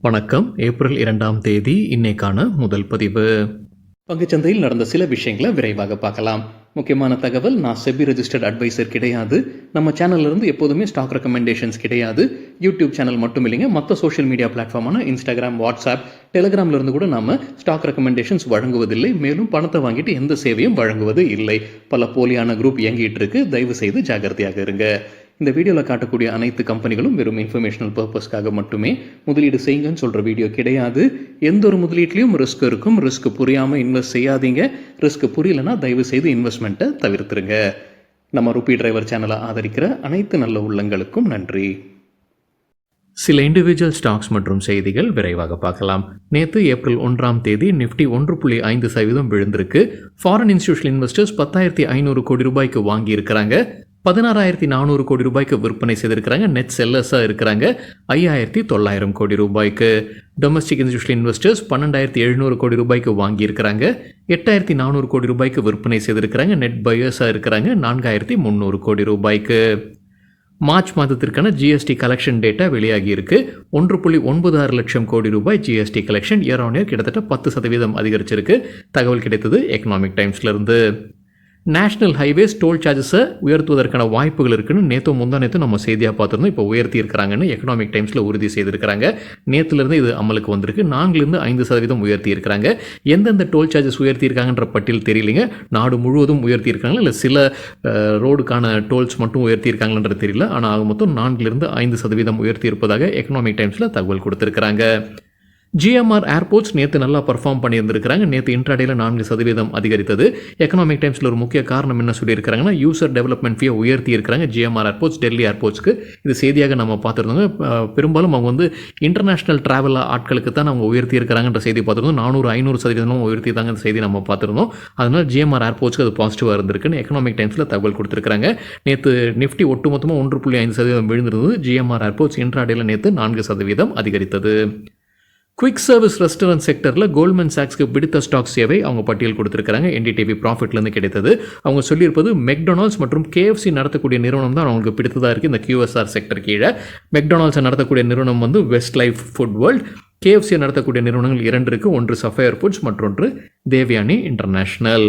வணக்கம். ஏப்ரல் 2ஆம் தேதி இன்னைக்கான முதல் பதிவு. பங்குச்சந்தையில் நடந்த சில விஷயங்களை விரைவாக பார்க்கலாம். முக்கியமான தகவல், நான் செபி ரெஜிஸ்டர்ட் அட்வைசர் கிடையாது. நம்ம சேனல்ல இருந்து எப்போதுமே ஸ்டாக் ரெக்கமெண்டேஷன்ஸ் கிடையாது. யூடியூப் சேனல் மட்டும் இல்லைங்க, மற்ற சோஷியல் மீடியா பிளாட்ஃபார்மான இன்ஸ்டாகிராம், வாட்ஸ்அப், டெலிகிராம்ல இருந்து கூட நாம ஸ்டாக் ரெக்கமெண்டேஷன்ஸ் வழங்குவதில்லை. மேலும் பணத்தை வாங்கிட்டு எந்த சேவையும் வழங்குவது இல்லை. பல போலியான குரூப் இயங்கிட்டு இருக்கு. தயவு செய்து ஜாகிரதையாக இருங்க. இந்த வீடியோவில் காட்டக்கூடிய அனைத்து கம்பெனிகளும் வெறும் இன்ஃபர்மேஷனல் பர்பஸ்க்காக மட்டுமே முதலீடு செய்யுங்கன்னு சொல்கிற வீடியோ கிடையாது. எந்த ஒரு முதலீட்லையும் ரிஸ்க் இருக்கும். ரிஸ்க் புரியாமல் இன்வெஸ்ட் செய்யாதீங்க. ரிஸ்க் புரியலன்னா தயவு செய்து இன்வெஸ்ட்மெண்ட்டை தவிர்த்துருங்க. நம்ம ருபி டிரைவர் சேனலை ஆதரிக்கிற அனைத்து நல்ல உள்ளங்களுக்கும் நன்றி. சில இண்டிவிஜுவல் ஸ்டாக்ஸ் மற்றும் செய்திகள் விரைவாக பார்க்கலாம். நேற்று ஏப்ரல் 1ஆம் தேதி நிஃப்டி 1.5% விழுந்திருக்கு. ஃபாரின் இன்ஸ்டிடியூஷனல் இன்வெஸ்டர்ஸ் 10,500 கோடி ரூபாய்க்கு வாங்கி இருக்கிறாங்க. 16,400 கோடி ரூபாய்க்கு விற்பனை செய்திருக்கிறாங்க. நெட் செல்லர்ஸாக இருக்கிறாங்க 5,900 கோடி ரூபாய்க்கு. டொமஸ்டிக் இன்ஸ்டிடியூஷனல் இன்வெஸ்டர்ஸ் 12,700 கோடி ரூபாய்க்கு வாங்கியிருக்கிறாங்க. 8,400 கோடி ரூபாய்க்கு விற்பனை செய்திருக்கிறாங்க. நெட் பையர்ஸாக இருக்கிறாங்க 4,300 கோடி ரூபாய்க்கு. மார்ச் மாதத்திற்கான ஜிஎஸ்டி கலெக்ஷன் டேட்டா வெளியாகி இருக்கு. 1.96 லட்சம் கோடி ரூபாய் GST collection year on year கிட்டத்தட்ட 10% அதிகரிச்சிருக்கு. தகவல் கிடைத்தது எக்கனாமிக் டைம்ஸ்லேருந்து. நேஷனல் ஹைவேஸ் டோல் சார்ஜஸை உயர்த்துவதற்கான வாய்ப்புகள் இருக்குன்னு நேற்று முந்தானேற்று நம்ம செய்தியாக பார்த்துருந்தோம். இப்போ உயர்த்தி இருக்கிறாங்கன்னு எக்கனாமிக் டைம்ஸில் உறுதி செய்திருக்கிறாங்க. நேற்றுலேருந்து இது அமலுக்கு வந்திருக்கு. 4-5% உயர்த்தி இருக்கிறாங்க. எந்தெந்த டோல் சார்ஜஸ் உயர்த்தியிருக்காங்கன்ற பட்டியல் தெரியலைங்க. நாடு முழுவதும் உயர்த்தியிருக்காங்களா இல்லை சில ரோடுக்கான டோல்ஸ் மட்டும் உயர்த்தியிருக்காங்கன்றது தெரியல. ஆனால் ஆக மொத்தம் 4-5% உயர்த்தி இருப்பதாக எக்கனாமிக் டைம்ஸில் தகவல் கொடுத்துருக்குறாங்க. ஜிஎம்ஆர் ஏர்போர்ட்ஸ் நேற்று நல்லா பர்ஃபார்ம் பண்ணியிருந்திருக்கிறாங்க. நேற்று இன்ட்ராடேல 4% அதிகரித்தது. எக்கனாமிக் டைம்ஸில் ஒரு முக்கிய காரணம் என்ன சொல்லியிருக்கிறாங்கன்னா, யூசர் டெவலப்மெண்ட் ஃபீயை உயர்த்தி இருக்கிறாங்க ஜிஎம்ஆர் ஏர்போர்ட்ஸ் டெல்லி ஏர்போர்ட்ஸ்க்கு. இது செய்தியாக நம்ம பார்த்துருந்தோங்க. பெரும்பாலும் அவங்க வந்து இன்டர்நேஷனல் டிராவல் ஆட்களுக்கு தான் அவங்க உயர்த்தி இருக்கிறாங்கன்ற செய்தி பார்த்துருந்தோம். 400-500% உயர்த்தி தாங்க செய்தி நம்ம பார்த்துருந்தோம். அதனால் ஜிஎம்ஆர் ஏர்போர்ட்ஸ்க்கு அது பாசிட்டிவாக இருந்திருக்குன்னு எக்கனாமிக் டைம்ஸில் தகவல் கொடுத்துருக்காங்க. நேற்று நிஃப்டி ஒட்டுமொத்தமாக 1.5% விழுந்திருந்தது. ஜிஎம்ஆர் ஏர்போர்ட்ஸ் இன்ட்ராடேல நேற்று 4% அதிகரித்தது. குவிக் சர்வீஸ் ரெஸ்டாரண்ட் செக்டரில் கோல்ட்மேன் சாக்ஸ்க்கு பிடித்த ஸ்டாக் சேவை அவங்க பட்டியல் கொடுத்துருக்காங்க. என்டிடிவி ப்ராஃபிட்லேருந்து கிடைத்தது. அவங்க சொல்லியிருப்பது மெக்டொனால்ட்ஸ் மற்றும் கேஎஃப்சி நடத்தக்கூடிய நிறுவனம் தான் அவங்களுக்கு பிடித்ததாக இருக்குது. இந்த QSR செக்டர் கீழே மெக்டொனால்ட்ஸை நடத்தக்கூடிய நிறுவனம் வந்து வெஸ்ட் லைஃப் ஃபுட் வேர்ல்ட். கேஎஃப்சியை நடத்தக்கூடிய நிறுவனங்கள் 2 இருக்குது. ஒன்று சஃபயர் ஃபுட்ஸ், மற்றொன்று Devayani international.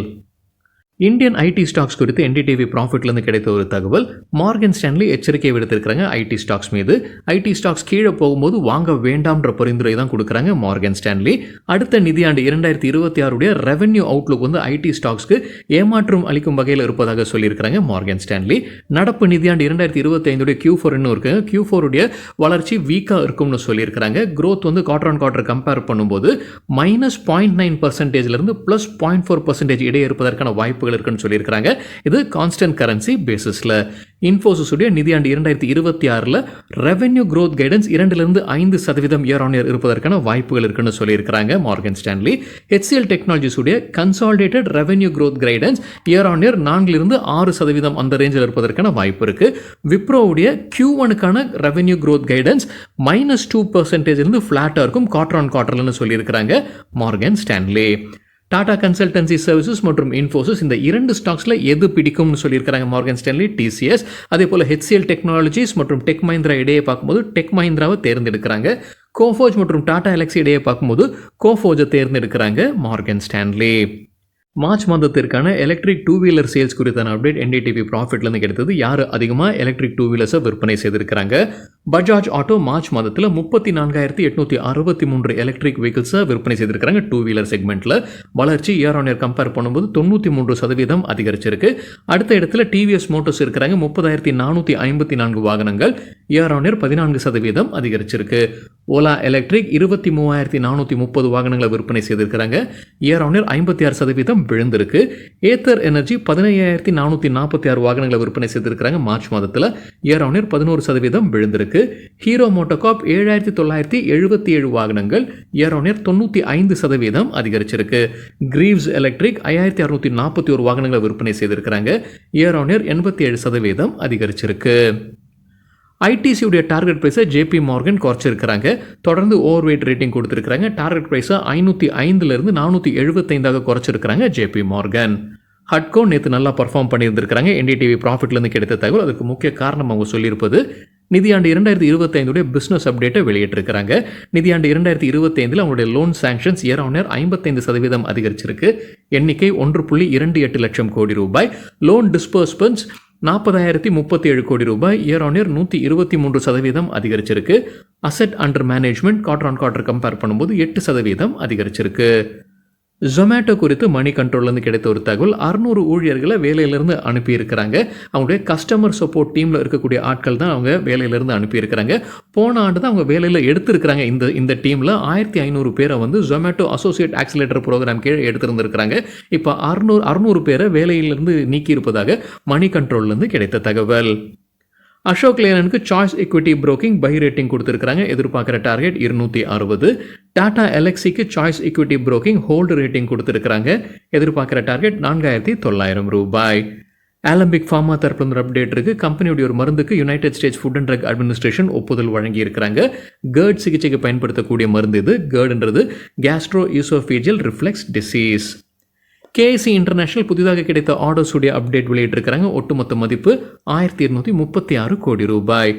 Indian ID stocks குறித்து என்டிடிவி ப்ராஃபிட்லேருந்து கிடைத்த ஒரு தகவல். மார்கன் ஸ்டான்லி எச்சரிக்கை விடுத்திருக்கிறாங்க ஐடி ஸ்டாக்ஸ் மீது. ஐடி ஸ்டாக்ஸ் கீழே போகும்போது வாங்க வேண்டாம்ன்ற பரிந்துரை தான் கொடுக்குறாங்க மார்கன் ஸ்டான்லி. அடுத்த நிதியாண்டு 2026 ரெவென்யூ அவுட்லுக் வந்து ஐடி ஸ்டாக்ஸ்க்கு ஏமாற்றம் அளிக்கும் வகையில் இருப்பதாக சொல்லியிருக்கிறாங்க மார்கன் ஸ்டான்லி. நடப்பு நிதியாண்டு 2025 Q4 இருக்குங்க. Q4 வளர்ச்சி வீக்காக இருக்கும்னு சொல்லியிருக்கிறாங்க. க்ரோத் வந்து குவார்டர் ஆன் குவார்டர் கம்பேர் பண்ணும்போது -0.9% +0.4% இடையே இருப்பதற்கான வாய்ப்பு இருக்குன்னு சொல்லியிருக்கிறாங்க. இது கான்ஸ்டன்ட் கரன்சி பேசிஸ்ல. இன்ஃபோசிஸ் உடைய நிதியாண்டு 2026 revenue growth guidance 2-5% year on year இருப்பதற்கான வாய்ப்புகள் இருக்குன்னு சொல்லியிருக்கிறாங்க மார்கன் ஸ்டான்லி. HCL டெக்னாலஜிஸ் உடைய consolidated revenue growth guidance year on year 4-6% அந்த ரேஞ்சில் இருப்பதற்கான வாய்ப்பு இருக்கு. விப்ரோவுடைய Q1க்கான ரெவென்யூ க்ரோத் கைடன்ஸ் -2% ஃபிளாட்டா இருக்கும் குவார்டர் ஆன் குவார்டர்னு சொல்லியிருக்கிறாங்க Morgan Stanley. Tata consultancy services மற்றும் இன்ஃபோசிஸ் இந்த 2 ஸ்டாக்ஸில் எது பிடிக்கும்னு சொல்லியிருக்கிறாங்க மார்கன் ஸ்டான்லி. TCS அதே போல் HCL டெக்னாலஜிஸ் மற்றும் டெக் மஹிந்திரா இடையே பார்க்கும்போது டெக் மஹிந்திராவை தேர்ந்தெடுக்கிறாங்க. கோஃபோஜ் மற்றும் டாடா எலக்ஸி இடையே பார்க்கும்போது கோஃபோஜை தேர்ந்தெடுக்கிறாங்க மார்கன் ஸ்டான்லி. மார்ச் மாதத்திற்கான எலக்ட்ரிக் 2 வீலர் சேல்ஸ் குறித்தான அப்டேட் என்டிடிவி ப்ராஃபிட்லேருந்து கிடைத்தது. யார் அதிகமாக எலக்ட்ரிக் 2 வீலர்ஸை விற்பனை செய்திருக்கிறாங்க? பஜாஜ் ஆட்டோ மார்ச் மாதத்தில் 34,863 எலக்ட்ரிக் வெஹிக்கிள்ஸை விற்பனை செய்திருக்கிறாங்க 2 வீலர் செக்மெண்ட்டில். வளர்ச்சி இயர் ஆன் இயர் கம்பேர் பண்ணும்போது 93% அதிகரிச்சிருக்கு. அடுத்த இடத்துல டிவிஎஸ் மோட்டர்ஸ் இருக்கிறாங்க. 30,454 வாகனங்கள் இயர் ஆன் இயர் 14% அதிகரிச்சிருக்கு. ஓலா எலக்ட்ரிக் 23,430 வாகனங்களை விற்பனை செய்திருக்கிறாங்க. இயர் ஆன் இயர் 56% விழுந்திருக்கு. ஏத்தர் எனர்ஜி 15,446 வாகனங்களை விற்பனை செய்திருக்கிறாங்க மார்ச் மாதத்தில். இயர் ஆன் இயர் 11% விழுந்திருக்கு. ஹீரோ மோட்டோகார்ப் 7,977 வாகனங்கள் இயர் ஆன் இயர் 95% அதிகரிச்சிருக்கு. கிரீவ்ஸ் எலக்ட்ரிக் 5,641 வாகனங்களை விற்பனை செய்திருக்கிறாங்க. இயர் ஆன் இயர் 87% அதிகரிச்சிருக்கு. ஐடிசியுடைய டார்கெட் ப்ரைஸை ஜேபி மார்கன் குறைச்சிருக்கிறாங்க. தொடர்ந்து ஓவர் வெயிட் ரேட்டிங் கொடுத்துருக்காங்க. டார்கெட் ப்ரைஸை 505 475 குறைச்சிருக்கிறாங்க ஜேபி மார்கன். ஹட்கோ நேற்று நல்லா பர்ஃபார்ம் பண்ணியிருந்திருக்கிறாங்க. என்டிடிவி ப்ராஃபிட்லேருந்து கிடைத்த தகவல். அதுக்கு முக்கிய காரணம் அவங்க சொல்லியிருப்பது நிதியாண்டு 2025 பிசினஸ் அப்டேட்டை வெளியிட்டிருக்கிறாங்க. நிதியாண்டு 2025 அவங்களுடைய loan sanctions year on year 55% அதிகரிச்சிருக்கு. எண்ணிக்கை 1.28 லட்சம் கோடி ரூபாய். லோன் டிஸ்பர்ஸ்மெண்ட்ஸ் 40,037 கோடி ரூபாய், இயர் ஆன் இயர் 123% அதிகரிச்சிருக்கு. Asset under management quarter on quarter compare பண்ணும்போது 8% அதிகரிச்சிருக்கு. ஜொமேட்டோ குறித்து மணி கண்ட்ரோல்லேருந்து கிடைத்த ஒரு தகவல், 600 ஊழியர்களை வேலையிலேருந்து அனுப்பியிருக்கிறாங்க. அவங்களுடைய கஸ்டமர் சப்போர்ட் டீமில் இருக்கக்கூடிய ஆட்கள் தான் அவங்க வேலையிலேருந்து அனுப்பியிருக்கிறாங்க. போன ஆண்டு தான் அவங்க வேலையில் எடுத்திருக்கிறாங்க. இந்த டீமில் 1500 பேரை வந்து ஜொமேட்டோ அசோசியேட் ஆக்சிலேட்டர் ப்ரோக்ராம் கீழே எடுத்திருந்திருக்கிறாங்க. இப்போ 600 பேரை வேலையிலிருந்து நீக்கியிருப்பதாக மணி கண்ட்ரோல்லேருந்து கிடைத்த தகவல். அசோக் லேலனுக்கு choice equity broking buy rating கொடுத்துருக்காங்க. எதிர்பார்க்குற டார்கெட் 260. டாடா எலக்ஸிக்கு choice equity broking hold rating கொடுத்துருக்காங்க. எதிர்பார்க்குற டார்கெட் 4,900 ரூபாய். ஆலம்பிக் ஃபார்மா தரப்புல அப்டேட் இருக்கு. கம்பெனியுடைய ஒரு மருந்துக்கு United States food and drug administration ஒப்புதல் வழங்கி இருக்கிறாங்க. GERD சிகிச்சைக்கு பயன்படுத்தக்கூடிய மருந்து இது. GERDன்றது gastro oesophageal reflux disease. KSC international புதிதாக கிடைத்த ஆர்டர்ஸ் உடைய அப்டேட் வெளியிட்டிருக்கிறாங்க. ஒட்டுமொத்த மதிப்பு 1236 கோடி ரூபாய்.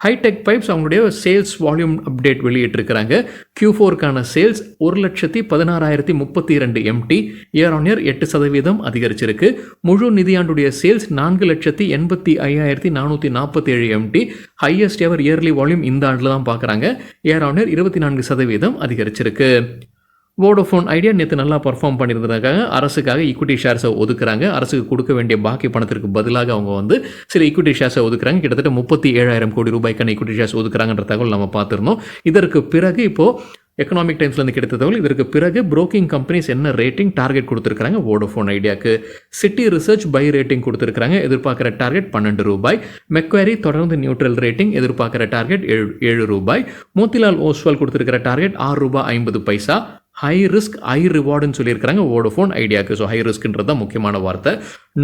ஹைடெக் பைப்ஸ் அவங்களுடைய சேல்ஸ் வால்யூம் அப்டேட் வெளியிட்டிருக்கிறாங்க. Q4க்கான sales 1,16,032 MT, year on year 8% அதிகரிச்சிருக்கு. முழு நிதியாண்டுடைய sales 4,85,447 MT, highest ever yearly volume இந்த ஆண்டில் தான் பார்க்குறாங்க. இயர் ஆன் இயர் 24% அதிகரிச்சிருக்கு. வோடோஃபோன் ஐடியா நேற்று நல்லா பர்ஃபார்ம் பண்ணியிருந்ததுக்காக அரசுக்காக ஈக்விட்டி ஷேர்ஸை ஒதுக்குறாங்க. அரசுக்கு கொடுக்க வேண்டிய பாக்கி பணத்திற்கு பதிலாக அவங்க வந்து சில ஈக்விட்டி ஷேர்ஸை ஒதுக்குறாங்க. கிட்டத்தட்ட 37,000 கோடி ரூபாய்க்கான ஈக்விட்டி ஷேர்ஸ் ஒதுக்குறாங்கன்ற தகவல் நம்ம பார்த்துருந்தோம். இதற்கு பிறகு இப்போது எக்கனாமிக் டைம்ஸ்லேருந்து கிடைத்த தகவல், இதற்கு பிறகு புரோக்கிங் கம்பெனிஸ் என்ன ரேட்டிங் டார்கெட் கொடுத்துருக்காங்க வோடோஃபோன் ஐடியாவுக்கு. சிட்டி ரிசர்ச் பை ரேட்டிங் கொடுத்துருக்காங்க. எதிர்பார்க்குற டார்கெட் 12 ரூபாய். மெக்வேரி தொடர்ந்து நியூட்ரல் ரேட்டிங். எதிர்பார்க்குற டார்கெட் 7 ரூபாய். மோத்திலால் ஓஸ்வால் கொடுத்துருக்கிற டார்கெட் 6 ரூபாய் 50 பைசா. ஹை ரிஸ்க் ஹை ரிவார்டுன்னு சொல்லியிருக்காங்க வோடோஃபோன் ஐடியாவுக்கு. ஸோ ஹை ரிஸ்க்ன்றது தான் முக்கியமான வார்த்தை.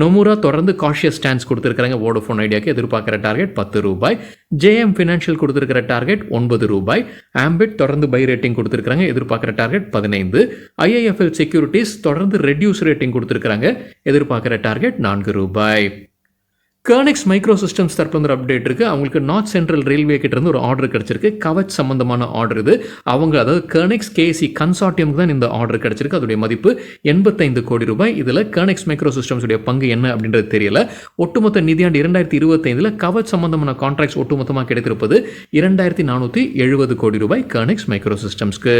நொமுரா தொடர்ந்து காஷியஸ் ஸ்டான்ஸ் கொடுத்துருக்காங்க வோடோஃபோன் ஐடியாவுக்கு. எதிர்பார்க்குற டார்கெட் 10 ரூபாய். JM ஃபினான்ஷியல் கொடுத்துருக்கிற டார்கெட் 9 ரூபாய். ஆம்பிட் தொடர்ந்து பை ரேட்டிங் கொடுத்துருக்காங்க. எதிர்பார்க்குற டார்கெட் 15. IIFL செக்யூரிட்டிஸ் தொடர்ந்து ரெடியூஸ் ரேட்டிங் கொடுத்துருக்காங்க. எதிர்பார்க்குற டார்கெட் 4 ரூபாய். கர்னிக்ஸ் மைக்ரோ சிஸ்டம்ஸ் தரப்புல அப்டேட் இருக்குது. அவங்களுக்கு நார்த் சென்ட்ரல் ரயில்வே கிட்டேருந்து ஒரு ஆர்டர் கிடச்சிருக்கு. கவச் சம்பந்தமான ஆர்டர் இது. அவங்க அதாவது கர்னிக்ஸ் கேசி கன்சார்டியமுக்கு தான் இந்த ஆர்டர் கிடச்சிருக்கு. அதோடைய மதிப்பு 85 கோடி ரூபாய். இதில் கர்னிக்ஸ் மைக்ரோ சிஸ்டம்ஸுடைய பங்கு என்ன அப்படின்றது தெரியல. ஒட்டுமொத்த நிதியாண்டு 2025 கவச் சம்பந்தமான கான்ட்ராக்ட்ஸ் ஒட்டுமொத்தமாக கிடைத்திருப்பது 2,470 கோடி ரூபாய் கர்னிக்ஸ் மைக்ரோ சிஸ்டம்ஸ்க்கு.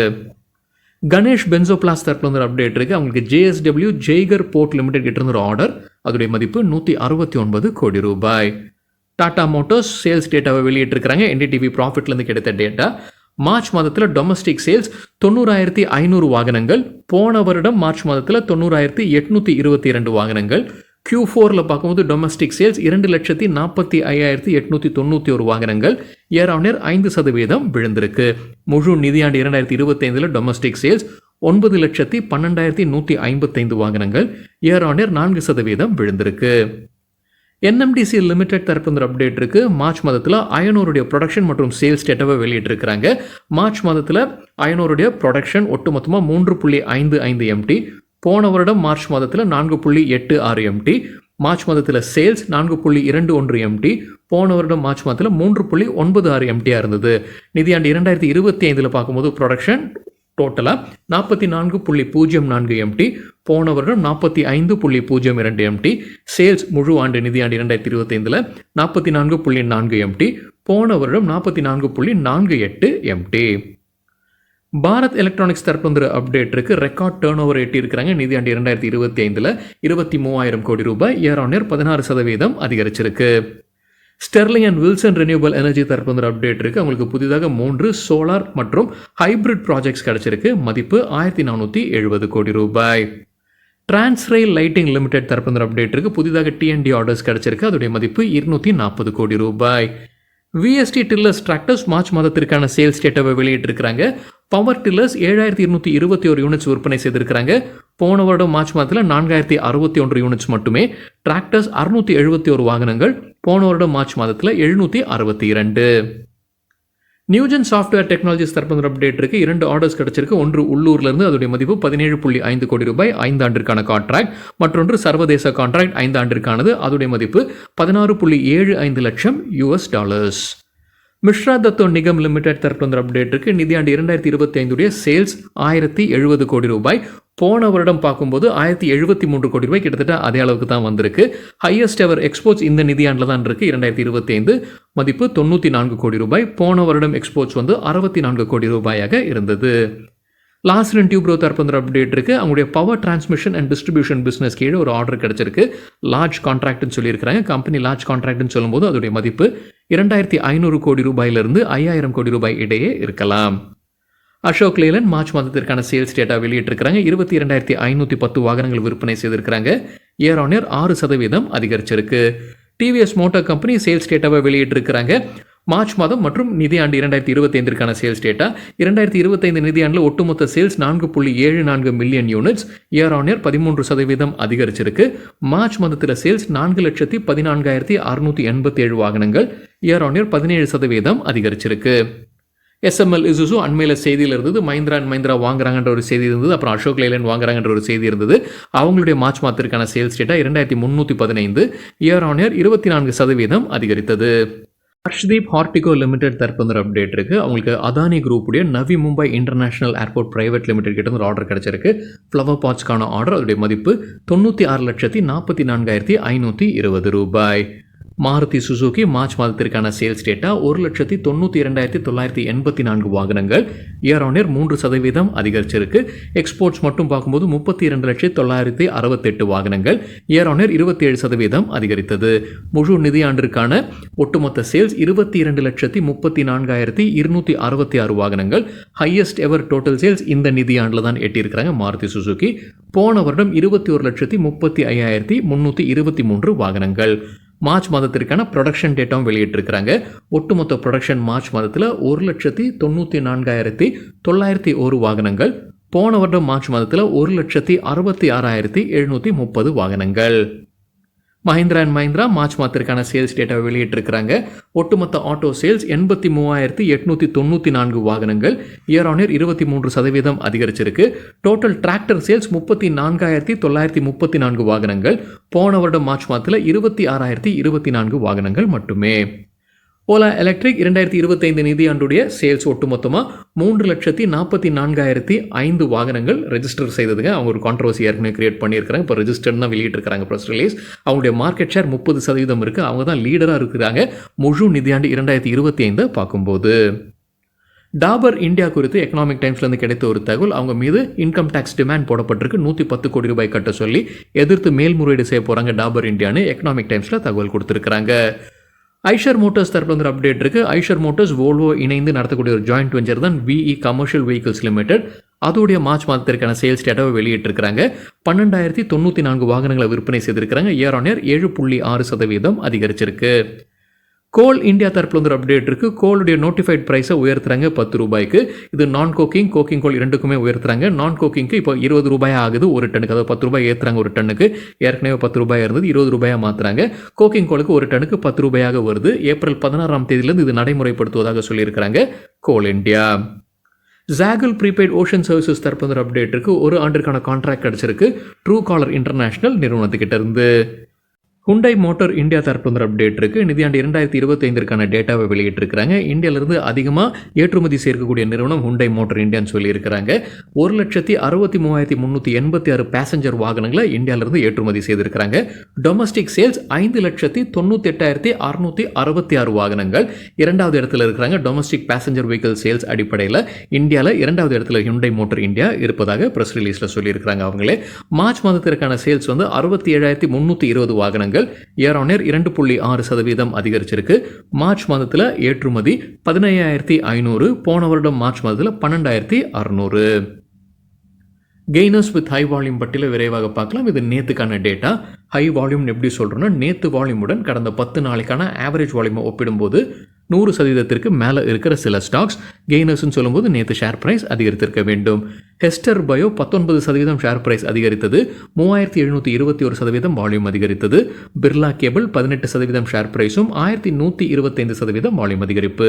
கணேஷ் பென்சோபிளாஸ் தரப்புல அப்டேட் இருக்குது. அவங்களுக்கு JSW ஜெய்கர் போர்ட் லிமிடெட் கிட்ட ஒரு ஆர்டர். அதோடைய மதிப்பு 169 கோடி ரூபாய். டாடா மோட்டார்ஸ் சேல்ஸ் டேட்டாவை வெளியிட்டிருக்கிறாங்க. NDTV ப்ராஃபிட்லேருந்து கிடைத்த டேட்டா. மார்ச் மாதத்தில் டொமஸ்டிக் சேல்ஸ் 90,500 வாகனங்கள். போன வருடம் மார்ச் மாதத்தில் 90,822 வாகனங்கள். Q4ல பார்க்கும்போது டொமஸ்டிக் சேல்ஸ் 2,45,891 வாகனங்கள். இயர் ஆன் இயர் 5% விழுந்திருக்கு. முழு நிதியாண்டு 2025 டொமஸ்டிக் சேல்ஸ் 9,12,155 வாகனங்கள். இயர் ஆன் இயர் 4% விழுந்திருக்கு. NMDC லிமிடெட் தரப்பு அப்டேட் இருக்கு. மார்ச் மாதத்தில் அயனோருடைய ப்ரொடக்ஷன் மற்றும் சேல்ஸ் டேட்டாவை வெளியிட்டிருக்கிறாங்க. மார்ச் மாதத்தில் அயனோருடைய ப்ரொடக்ஷன் ஒட்டுமொத்தமாக 3.55 MT. போன வருடம் மார்ச் மாதத்தில் 4.86 MT. மார்ச் மாதத்தில் சேல்ஸ் 4.21 MT. போன வருடம் மார்ச் மாதத்தில் 3.96 MTயாக இருந்தது. நிதியாண்டு 2025 பார்க்கும்போது ப்ரொடக்ஷன் டோட்டலாக 44.04 MT. போன வருடம் 45.02 MT. சேல்ஸ் முழு ஆண்டு நிதியாண்டு 2025 44.4 MT. போன வருடம் 44.48 MT. பாரத் எலக்ட்ரானிக்ஸ் தரப்பு அப்டேட் இருக்கு. ரெக்கார்ட் டர்ன் ஓவர் எட்டியிருக்கிறாங்க. நிதியாண்டு 2025 23,000 கோடி ரூபாய். இயர் ஆன் இயர் 16% அதிகரிச்சிருக்கு. Sterling and Wilson renewable energy தரப்பு அப்டேட் இருக்கு. அவங்களுக்கு புதிதாக 3 சோலார் மற்றும் ஹைபிரிட் ப்ராஜெக்ட்ஸ் கிடைச்சிருக்கு. மதிப்பு 1,470 கோடி ரூபாய். டிரான்ஸ்ரெயில் லைட்டிங் லிமிடெட் தரப்பு அப்டேட் இருக்கு. புதிதாக TND ஆர்டர்ஸ் கிடைச்சிருக்கு. அதோடைய மதிப்பு 240 கோடி ரூபாய். VST டில்லர்ஸ் டிராக்டர்ஸ் மார்ச் மாதத்திற்கான சேல்ஸ் டேட்டாவை வெளியிட்டிருக்கிறாங்க. பவர் டில்லர்ஸ் 7,221 யூனிட்ஸ் விற்பனை செய்திருக்கிறாங்க. போன வருடம் மார்ச் மாதத்தில் 4,061 யூனிட்ஸ் மட்டுமே. டிராக்டர்ஸ் 671 வாகனங்கள். போன வருடம் மார்ச் மாதத்தில் 762. நியூஜன் சாஃப்ட்வேர் டெக்னாலஜிஸ் தரப்பு அப்டேட் இருக்கு. 2 ஆர்டர்ஸ் கிடைச்சிருக்கு. ஒன்று உள்ளூர்லேருந்து, அதோடைய மதிப்பு 17.5 கோடி ரூபாய், 5 ஆண்டிற்கான கான்ட்ராக்ட். மற்றொன்று சர்வதேச கான்ட்ராக்ட் 5 ஆண்டிற்கானது. அதோடைய மதிப்பு $16.75 லட்சம். மிஸ்ரா தத்தோ நிகம் லிமிடெட் தரப்பு வந்து அப்டேட் இருக்கு. நிதியாண்டு 2025 சேல்ஸ் 1070 கோடி ரூபாய். போன வருடம் பார்க்கும்போது 1073 கோடி ரூபாய், கிட்டத்தட்ட அதே அளவுக்கு தான் வந்திருக்கு. ஹையஸ்ட் எவர் எக்ஸ்போர்ட்ஸ் இந்த நிதியாண்டில் தான் இருக்கு. 2025 மதிப்பு 94 கோடி ரூபாய். போன வருடம் எக்ஸ்போர்ட்ஸ் வந்து 64 கோடி ரூபாயாக இருந்தது. லாஸ்ட் அண்ட் டியூப்ரோ தரப்பு வந்து அப்டேட் இருக்கு. அவங்களுடைய power transmission and distribution business கீழே ஒரு ஆர்டர் கிடைச்சிருக்கு. லார்ஜ் கான்ட்ராக்ட்னு சொல்லியிருக்காங்க. கம்பெனி லார்ஜ் கான்ட்ராக்ட்னு சொல்லும்போது அதோடைய மதிப்பு 2500 கோடி ரூபாயிலிருந்து 5000 கோடி ரூபாய் இடையே இருக்கலாம். அசோக் லேலண்ட் மார்ச் மாதத்திற்கான சேல்ஸ் டேட்டா வெளியிட்டிருக்கிறாங்க. 22,510 வாகனங்கள் விற்பனை செய்திருக்கிறாங்க. இயர் ஆன் இயர் 6% அதிகரிச்சிருக்கு. டிவிஎஸ் மோட்டார் கம்பெனி சேல்ஸ் டேட்டாவை வெளியிட்டிருக்கிறாங்க. மார்ச் மாதம் மற்றும் நிதியாண்டு 2025 சேல்ஸ் டேட்டா. 2025 நிதியாண்டில் ஒட்டுமொத்த sales 4.74 million units. Year on year 13% அதிகரிச்சிருக்கு. மார்ச் மாதத்தில் சேல்ஸ் 4,14,687 வாகனங்கள். இயர் ஆன் இயர் 17% அதிகரிச்சிருக்கு. எஸ்எம்எல் இசுசு அண்மையில் செய்தியில் இருந்தது. மஹிந்திரா அண்ட் மஹிந்திரா வாங்குறாங்கன்ற ஒரு செய்தி இருந்தது. அப்புறம் அசோக் லேலண்ட் வாங்குறாங்கன்ற ஒரு செய்தி இருந்தது. அவங்களுடைய மார்ச் மாதத்திற்கான sales data 2315. Year on year 24% அதிகரித்தது. ஹர்ஷ்தீப் ஹார்டிகோ லிமிடெட் தரப்பு வந்து அப்டேட் இருக்கு. அவங்களுக்கு அதானி குரூப்புடைய Navi Mumbai international airport private limited கிட்ட ஒரு ஆர்டர் கிடைச்சிருக்கு. ஃப்ளவர் பாட்ஸ்க்கான ஆர்டர். அதோடைய மதிப்பு 96,44,520 ரூபாய். மாருதி சுசுகி மார்ச் மாதத்திற்கான சேல்ஸ் டேட்டா 1,92,984 வாகனங்கள். இயர் ஆன் இயர் 3% அதிகரிச்சிருக்கு. எக்ஸ்போர்ட்ஸ் மட்டும் பார்க்கும்போது 32,968 வாகனங்கள். இயர் ஆன் இயர் 27% அதிகரித்தது. முழு நிதியாண்டிற்கான ஒட்டுமொத்த சேல்ஸ் 22,34,266 வாகனங்கள். ஹையஸ்ட் எவர் டோட்டல் சேல்ஸ் இந்த நிதியாண்டில் தான் எட்டியிருக்கிறாங்க மாருதி சுசுகி. போன வருடம் 21,35,323 வாகனங்கள். மார்ச் மாதத்திற்கான ப்ரொடக்ஷன் டேட்டாவும் வெளியிட்டிருக்கிறாங்க. ஒட்டுமொத்த ப்ரொடக்ஷன் மார்ச் மாதத்தில் 1,94,901 வாகனங்கள். போன வருடம் மார்ச் மாதத்தில் 1,66,730 வாகனங்கள். மஹிந்திரா அண்ட் மஹிந்திரா மார்ச் மாதத்திற்கான சேல்ஸ் டேட்டாவை வெளியிட்டிருக்கிறாங்க. ஒட்டுமொத்த ஆட்டோ சேல்ஸ் 83,894 வாகனங்கள். இயர் ஆன் இயர் 23% அதிகரிச்சிருக்கு. டோட்டல் டிராக்டர் சேல்ஸ் 34,934 வாகனங்கள். போன வருடம் மார்ச் மாதத்தில் 26,024 வாகனங்கள் மட்டுமே. ஓலா எலக்ட்ரிக் 2025 நிதியாண்டுடைய சேல்ஸ் ஒட்டுமொத்தமாக 3,44,005 வாகனங்கள் ரெஜிஸ்டர் செய்ததுங்க. அவங்க ஒரு கான்ட்ரவர்சி ஏற்கனவே கிரியேட் பண்ணியிருக்காங்க. இப்போ ரெஜிஸ்டர்ட் தான் வெளியிட்டிருக்காங்க ப்ரெஸ் ரிலீஸ். அவங்களுடைய மார்க்கெட் ஷேர் 30% இருக்குது. அவங்க தான் லீடராக இருக்கிறாங்க முழு நிதியாண்டு 2025 பார்க்கும்போது. டாபர் இந்தியா குறித்து எக்கனாமிக் டைம்ஸ்லேருந்து கிடைத்த ஒரு தகவல். அவங்க மீது இன்கம் டேக்ஸ் டிமாண்ட் போடப்பட்டிருக்கு. 110 கோடி ரூபாய் கட்ட சொல்லி எதிர்த்து மேல்முறையீடு செய்ய போகிறாங்க டாபர் இந்தியான்னு எக்கனாமிக் டைம்ஸில் தகவல் கொடுத்துருக்காங்க. ஐஷர் மோட்டார்ஸ் தரப்புல வந்து அப்டேட் இருக்கு. ஐஷர் மோட்டார்ஸ் வோல்வோ இணைந்து நடத்தக்கூடிய ஒரு ஜாயிண்ட் வெஞ்சர் தான் விஇ கமர்ஷியல் வெஹிக்கிள்ஸ் லிமிடெட். அதோடைய மார்ச் மாதத்திற்கான சேல்ஸ் டேட்டாவை வெளியிட்டிருக்கிறாங்க. 12,094 வாகனங்களை விற்பனை செய்திருக்கிறாங்க. இயர் ஆன் இயர் 7.6% அதிகரிச்சிருக்கு. கோல் இந்தியா தரப்புல வந்து அப்டேட் இருக்கு. கோலுடைய நோட்டிஃபைட் பிரைஸை உயர்த்துறாங்க 10 ரூபாய்க்கு. இது நான் கோக்கிங் கோக்கிங் கோல் இரண்டுக்குமே உயர்த்துறாங்க. நான் கோக்கிங்க்கு இப்போ 20 ரூபாய் ஆகுது ஒரு டன்னுக்கு. அதாவது 10 ரூபாய் ஏற்றுறாங்க ஒரு டன்னுக்கு. ஏற்கனவே 10 ரூபாய் இருந்தது, 20 ரூபாயாக மாற்றுறாங்க. கோக்கிங் கோலுக்கு ஒரு டன்னுக்கு 10 ரூபாயாக வருது. ஏப்ரல் 16ஆம் தேதியிலிருந்து இது நடைமுறைப்படுத்துவதாக சொல்லியிருக்கிறாங்க கோல் இந்தியா. ஜாகல் ப்ரீபெய்ட் ஓஷன் சர்வீசஸ் தரப்பு வந்து அப்டேட் இருக்கு. ஒரு ஆண்டிற்கான கான்ட்ராக்ட் கிடைச்சிருக்கு ட்ரூ காலர் இன்டர்நேஷனல் நிறுவனத்துக்கிட்ட இருந்து. ஹுண்டாய் மோட்டார் இந்தியா தரப்பு வந்து அப்டேட் இருக்கு. நிதியாண்டு 2025 டேட்டாவை வெளியிட்டிருக்கிறாங்க. இந்தியாவிலிருந்து அதிகமாக ஏற்றுமதி சேர்க்கக்கூடிய நிறுவனம் ஹுண்டாய் மோட்டார் இந்தியான்னு சொல்லியிருக்கிறாங்க. 1,63,386 பேசஞ்சர் வாகனங்களை இந்தியாவிலிருந்து ஏற்றுமதி செய்திருக்கிறாங்க. டொமஸ்டிக் சேல்ஸ் 5,98,666 வாகனங்கள். இரண்டாவது இடத்துல இருக்கிறாங்க. டொமஸ்டிக் பேசஞ்சர் வெஹிக்கிள் சேல்ஸ் அடிப்படையில் இந்தியாவில் இரண்டாவது இடத்துல ஹுண்டாய் மோட்டார் இந்தியா இருப்பதாக பிரஸ் ரிலீஸில் சொல்லியிருக்கிறாங்க. அவங்களே மார்ச் மாதத்திற்கான சேல்ஸ் வந்து 67,320 வாகனங்கள். இயர் ஆன் இயர் 2.6% அதிகரிச்சிருக்கு. மார்ச் மாதத்தில் ஏற்றுமதி 15,500. போன வருடம் மார்ச் மாதத்தில் 12,600. கெய்னர்ஸ் வித் ஹை வால்யூம் பட்டியல விரைவாக பார்க்கலாம். இது நேத்துக்கான டேட்டா. ஹை வால்யூம் எப்படி சொல்கிறோன்னா, நேற்று வால்யூமுடன் கடந்த 10 நாளைக்கான ஆவரேஜ் வால்யூமை ஒப்பிடும்போது 100% மேலே இருக்கிற சில ஸ்டாக்ஸ். கெய்னர்ஸ்னு சொல்லும்போது நேற்று ஷேர் பிரைஸ் அதிகரித்திருக்க வேண்டும். ஹெஸ்டர் பயோ 19% ஷேர் பிரைஸ் அதிகரித்தது. 3,721% வால்யூம் அதிகரித்தது. பிர்லா கேபிள் 18% ஷேர் பிரைஸும் 1,125% வால்யூம் அதிகரிப்பு.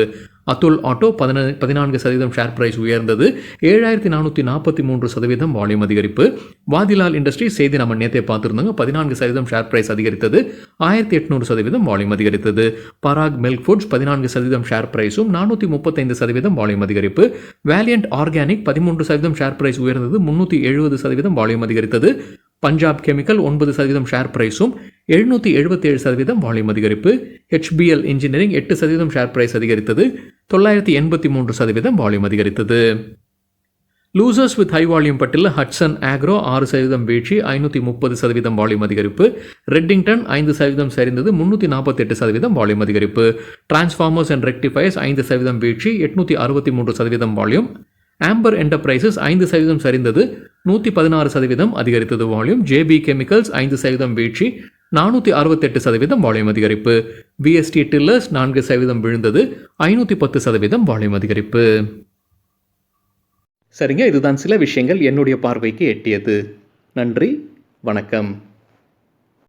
அதுல் ஆட்டோ 14% ஷேர் பிரைஸ் உயர்ந்தது. 7,443% வால்யூம் அதிகரிப்பு. வாதிலால் இண்டஸ்ட்ரி செய்தி நம்ம நேற்றே பார்த்துருந்தாங்க. 14% ஷேர் பிரைஸ் அதிகரித்தது. 1,800% வால்யூம் அதிகரித்தது. பராக் மில்க் ஃபுட்ஸ் 14% 14% ஷேர் பிரைஸும் 435% வால்யூம் அதிகரிப்பு. வேலியன்ட் ஆர்கானிக் 13% ஷேர் பிரைஸ் உயர்ந்தது 370% வால்யூம் அதிகரித்தது. பஞ்சாப் கெமிக்கல் 9% ஷேர் பிரைஸும் 777% வால்யூம் அதிகரிப்பு. HBL இன்ஜினியரிங் 8% ஷேர் பிரைஸ் அதிகரித்தது 983% வால்யூம் அதிகரித்தது. லூசர்ஸ் வித் ஹை வால்யூம் பட்டியலில் ஹட்சன் ஆக்ரோ 6% வீழ்ச்சி 530% வால்யூம் அதிகரிப்பு. ரெட்டிங்டன் 5% சரிந்தது 348% வால்யூம் அதிகரிப்பு. டிரான்ஸ்ஃபார்மர்ஸ் அண்ட் ரெக்டிஃபயர்ஸ் 5% வீழ்ச்சி 863% வால்யூம். ஆம்பர் என்டர்பிரைசஸ் 5% சரிந்தது 116% அதிகரித்தது வால்யூம். JB கெமிக்கல்ஸ் 5% வீழ்ச்சி 468% வால்யூம் அதிகரிப்பு. VST டில்லர்ஸ் 4% விழுந்தது 510% வால்யூம் அதிகரிப்பு. சரிங்க, இதுதான் சில விஷயங்கள் என்னுடைய பார்வைக்கு எட்டியது. நன்றி, வணக்கம்.